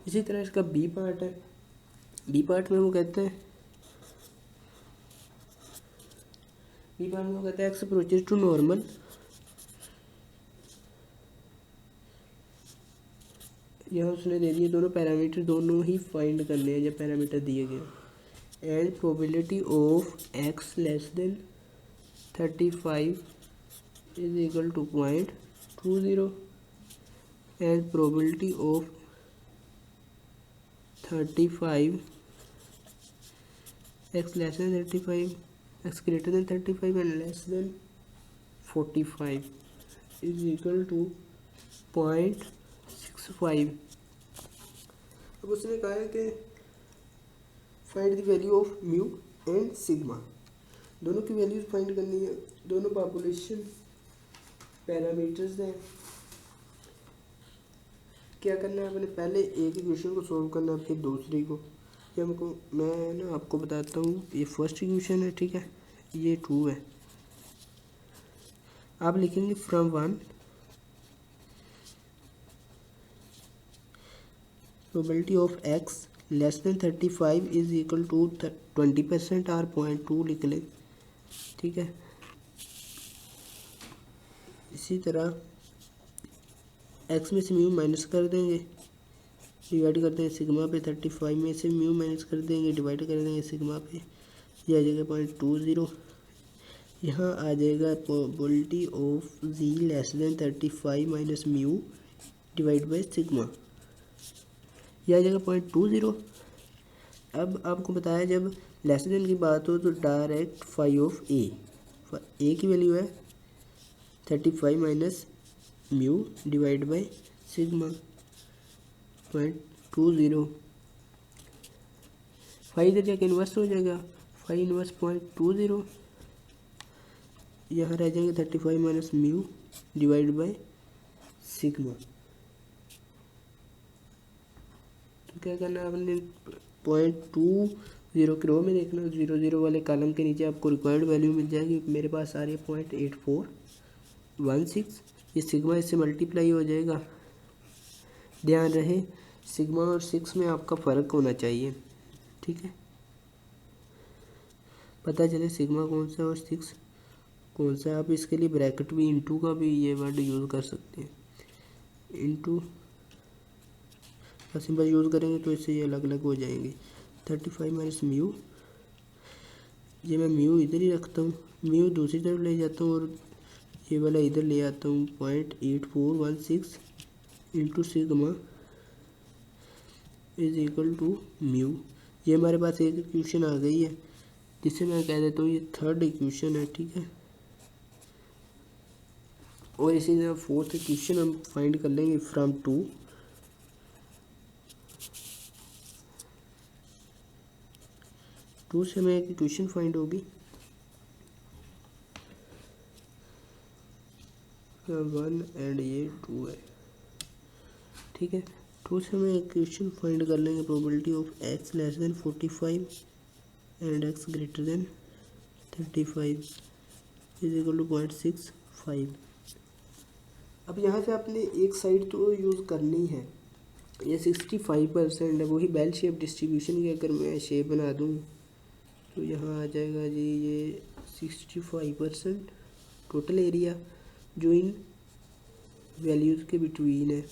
इसी तरह इसका बी पार्ट है। बी पार्ट में वो कहते हैं एक्स अप्रोचेज टू नॉर्मल, यहाँ उसने दे दिए दोनों पैरामीटर, दोनों ही फाइंड करने हैं जब पैरामीटर दिए गए। And probability of X less than 35 is equal to 0.20 and probability of 35 X less than 35 X greater than 35 and less than 45 is equal to 0.65। अब उसने कहा है कि find the value of mu and sigma, दोनों की values find करनी है, दोनों पॉपुलेशन पैरामीटर्स हैं। क्या करना है, अपने पहले एक इक्वेशन को सॉल्व करना है, फिर दूसरी को। ये मैं ना आपको बताता हूँ, ये फर्स्ट इक्वेशन है, ठीक है, ये 2 है। आप लिखेंगे from 1 probability of X less than 35 is equal to 20% और 0.2 लिख लें, ठीक है। इसी तरह एक्स में से म्यू माइनस कर देंगे, डिवाइड कर देंगे सिग्मा पे, 35 में से म्यू माइनस कर देंगे, डिवाइड कर देंगे सिग्मा पे, ये आ जाएगा 0.20। यहाँ आ जाएगा probability of Z less than 35 minus mu divide by sigma, यह आ जाएगा 0.20। अब आपको बताया जब लेस देन की बात हो तो डायरेक्ट फाई ऑफ ए की वैल्यू है 35 minus mu divide by sigma 0.20। Phi इधर जाके इन्वर्स हो जाएगा, फाई इन्वर्स 0.20, यहाँ रह जाएंगे 35 minus mu divide by sigma. तो क्या करना है आपने 0.20 के रो में देखना, 0 वाले कॉलम के नीचे आपको रिक्वायर्ड वैल्यू मिल जाएगी। मेरे पास आ रही है 0.8416, ये सिग्मा इससे मल्टीप्लाई हो जाएगा। ध्यान रहे सिग्मा और 6 में आपका फ़र्क होना चाहिए, ठीक है, पता चले सिग्मा कौन सा और 6 कौन सा। आप इसके लिए ब्रैकेट भी इंटू का भी ये वर्ड यूज़ कर सकते हैं, इंटू का सिंबल यूज़ करेंगे तो इससे ये अलग अलग हो जाएंगे। 35 माइनस म्यू, ये मैं म्यू इधर ही रखता हूँ, म्यू दूसरी तरफ ले जाता हूँ और ये वाला इधर ले आता हूँ। 0.8416 into sigma is equal to mu. ये हमारे पास एक इक्वेशन आ गई है, जिसे मैं कह देता हूँ ये थर्ड इक्वेशन है, ठीक है। और इसी तरह फोर्थ इक्वेशन हम फाइंड कर लेंगे फ्रॉम 2। से हमें एक इक्वेशन फाइंड होगी, 1 एंड ये 2 है, ठीक है। 2 से हमें इक्वेशन फाइंड कर लेंगे, probability of X less than 45 and X greater than 35 is equal to 0.65। अब यहाँ से आपने एक साइड तो यूज़ करनी है, ये 65% है, वही बेल शेप डिस्ट्रीब्यूशन की अगर मैं शेप बना दूँ तो यहाँ आ जाएगा जी ये 65% टोटल एरिया जो इन वैल्यूज़ के बिटवीन है,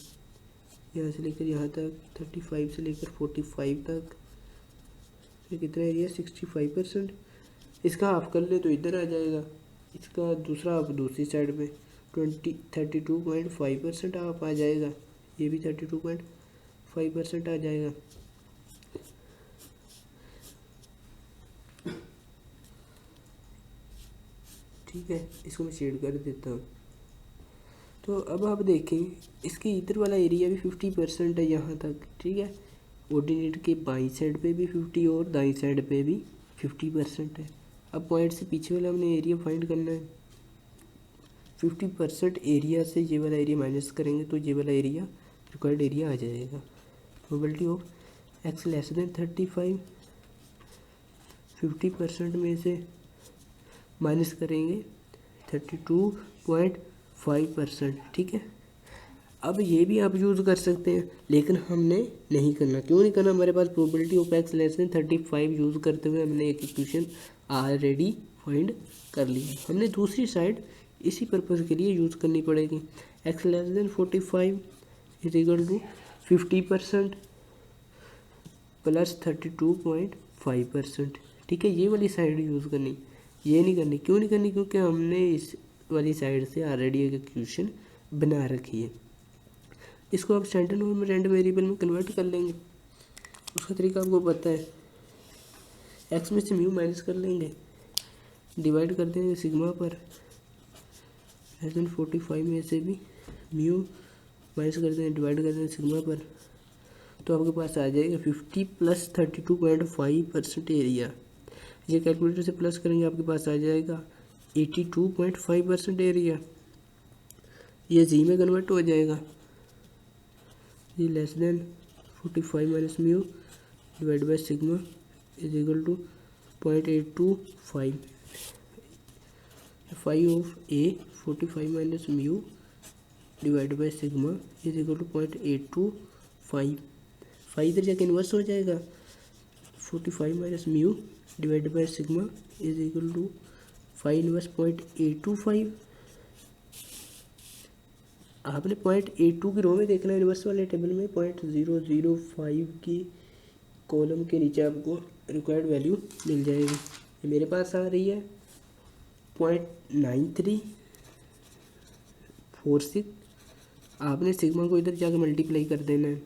यहाँ से लेकर यहाँ तक 35 से लेकर 45 तक, तो कितना एरिया 65%। इसका हाफ कर ले तो इधर आ जाएगा, इसका दूसरा हाफ दूसरी साइड में 32.5% हाफ आ जाएगा, ये भी 32.5% आ जाएगा। ठीक है, इसको मैं शेड कर देता हूँ। तो अब आप देखें इसके इधर वाला एरिया भी 50% है यहाँ तक, ठीक है। ऑर्डिनेट के बाईं साइड पे भी 50 और दाईं साइड पे भी 50% है। अब पॉइंट से पीछे वाला हमने एरिया फाइंड करना है। 50% एरिया से ये वाला एरिया माइनस करेंगे तो ये वाला एरिया रिक्वायर्ड एरिया आ जाएगा। Probability of X less than 35, 50% में से माइनस करेंगे 32.5%, ठीक है। अब ये भी आप यूज़ कर सकते हैं, लेकिन हमने नहीं करना। क्यों नहीं करना? हमारे पास probability of X less than 35 use करते हुए हमने एक इक्वेशन ऑलरेडी फाइंड कर ली है। हमने दूसरी साइड इसी पर्पज़ के लिए यूज़ करनी पड़ेगी। X less than 45 is equal to 50% plus 32.5%। ठीक है, ये वाली साइड यूज़ करनी, ये नहीं करनी। क्यों नहीं करनी? क्योंकि हमने इस वाली साइड से ऑलरेडी एक इक्वेशन बना रखी है। इसको आप स्टैंडर्ड नॉर्म में रैंडम वेरिएबल में कन्वर्ट कर लेंगे। उसका तरीका आपको पता है। एक्स में से म्यू माइनस कर लेंगे, डिवाइड कर देंगे सिग्मा पर। लेस देन 45 में से भी म्यू माइनस कर देंगे, डिवाइड कर देंगे सिग्मा पर। तो आपके पास आ जाएगा 50 प्लस 32.5% एरिया। ये कैलकुलेटर से प्लस करेंगे, आपके पास आ जाएगा 82.5% एरिया। ये जी में कन्वर्ट हो जाएगा। ये less than 45 minus mu divide by sigma is equal to 0.825। Five of a 45 minus mu divide by sigma is equal to 0.825। 5 इधर जाके इन्वर्स हो जाएगा। 45 minus mu divide by sigma is equal to 5 inverse 0.825। आपने 0.82 की रो में देखना है, inverse वाले टेबल में 0.005 की कॉलम के नीचे आपको रिक्वायर्ड वैल्यू मिल जाएगी। ये मेरे पास आ रही है 0.9346। आपने सिग्मा को इधर जाकर मल्टीप्लाई कर देना है।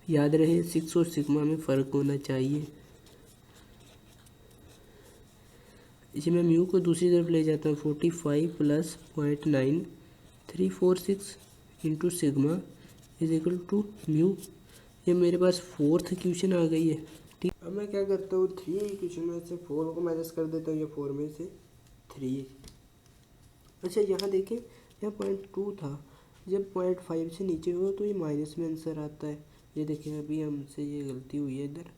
याद रहे 6 और सिग्मा में फ़र्क होना चाहिए। इसे मैं म्यू को दूसरी तरफ ले जाता हूँ। 45 plus 0.9346 into sigma is equal to mu. ये मेरे पास फोर्थ इक्वेशन आ गई है। ठीक, अब मैं क्या करता हूँ, 3 इक्वेशन में से 4 को माइनस कर देता हूँ, या 4 में से 3। अच्छा, यहाँ देखें, यहाँ 0.2 था, जब 0.5 से नीचे हो तो ये माइनस में आंसर आता है। ये देखें, अभी हमसे ये गलती हुई है। इधर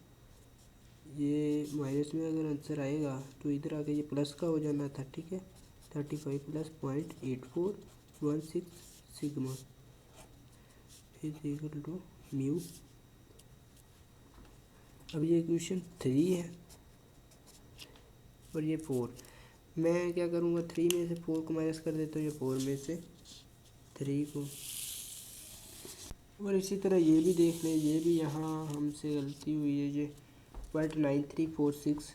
ये माइनस में अगर आंसर आएगा तो इधर आके ये प्लस का हो जाना था। ठीक है, 35 plus 0.8416 sigma is equal to mu. अब ये इक्वेशन 3 है और ये 4। मैं क्या करूँगा, 3 में से 4 को माइनस कर देता हूँ, ये 4 में से 3 को। और इसी तरह ये भी देख लें, ये भी यहाँ हमसे गलती हुई है। ये 0.9346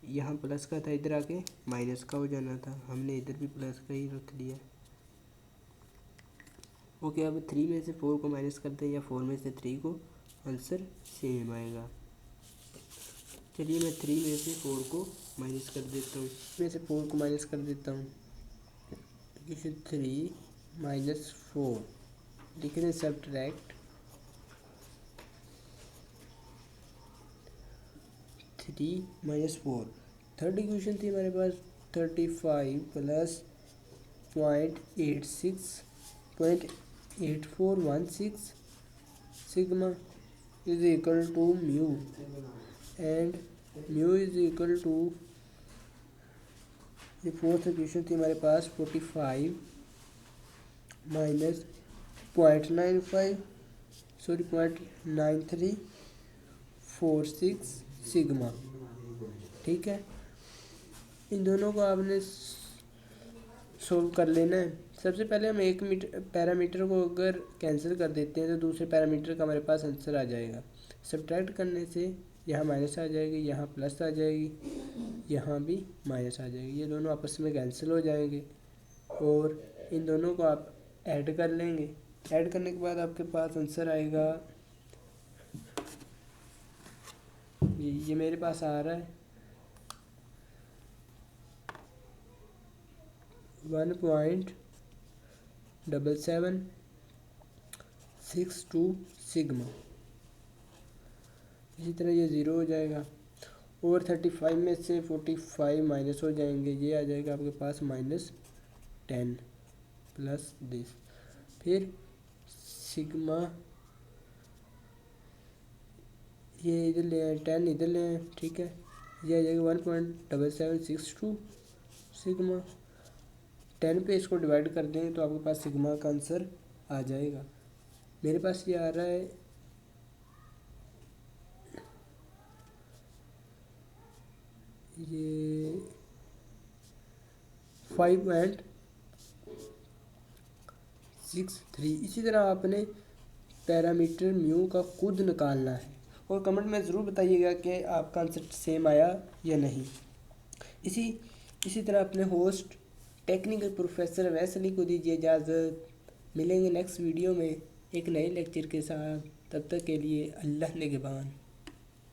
यहाँ प्लस का था, इधर आके माइनस का हो जाना था, हमने इधर भी प्लस का ही रख लिया। ओके, अब 3 में से 4 को माइनस करते हैं, या 4 में से 3 को, आंसर सेम आएगा। चलिए मैं 3 में से 4 को माइनस कर देता हूँ। में से 4 को माइनस कर देता हूँ। 3 माइनस 4 लिख रहे हैं, सब्ट्रैक्ट 3 माइनस 4। थर्ड इक्वेशन थी हमारे पास 35 plus 0.8416 sigma is equal to mu, and mu is equal to, ये फोर्थ इक्वेशन थी हमारे पास 45 माइनस 0.9346 सिग्मा। ठीक है, इन दोनों को आपने सोल्व कर लेना है। सबसे पहले हम एक पैरामीटर को अगर कैंसिल कर देते हैं तो दूसरे पैरामीटर का हमारे पास आंसर आ जाएगा। सब्ट्रैक्ट करने से यहाँ माइनस आ जाएगी, यहाँ प्लस आ जाएगी, यहाँ भी माइनस आ जाएगी। ये दोनों आपस में कैंसिल हो जाएंगे और इन दोनों को आप ऐड कर लेंगे। ऐड करने के बाद आपके पास आंसर आएगा, ये मेरे पास आ रहा है 1.7762 सिग्मा। इसी तरह ये 0 हो जाएगा और 35 में से 45 माइनस हो जाएंगे, ये आ जाएगा आपके पास -10 प्लस दिस। फिर सिग्मा ये इधर ले आए, 10 इधर ले आए। ठीक है, ये आ जाएगा 1.7762 सिग्मा। 10 पे इसको डिवाइड कर दें तो आपके पास सिग्मा का आंसर आ जाएगा। मेरे पास ये आ रहा है ये 5.63। इसी तरह आपने पैरामीटर म्यू का खुद निकालना है और कमेंट में ज़रूर बताइएगा कि आपका आंसर सेम आया या नहीं। इसी इसी तरह अपने होस्ट टेक्निकल प्रोफेसर वैसली को दीजिए इजाज़त। मिलेंगे नेक्स्ट वीडियो में एक नए लेक्चर के साथ। तब तक के लिए अल्लाह निगहबान।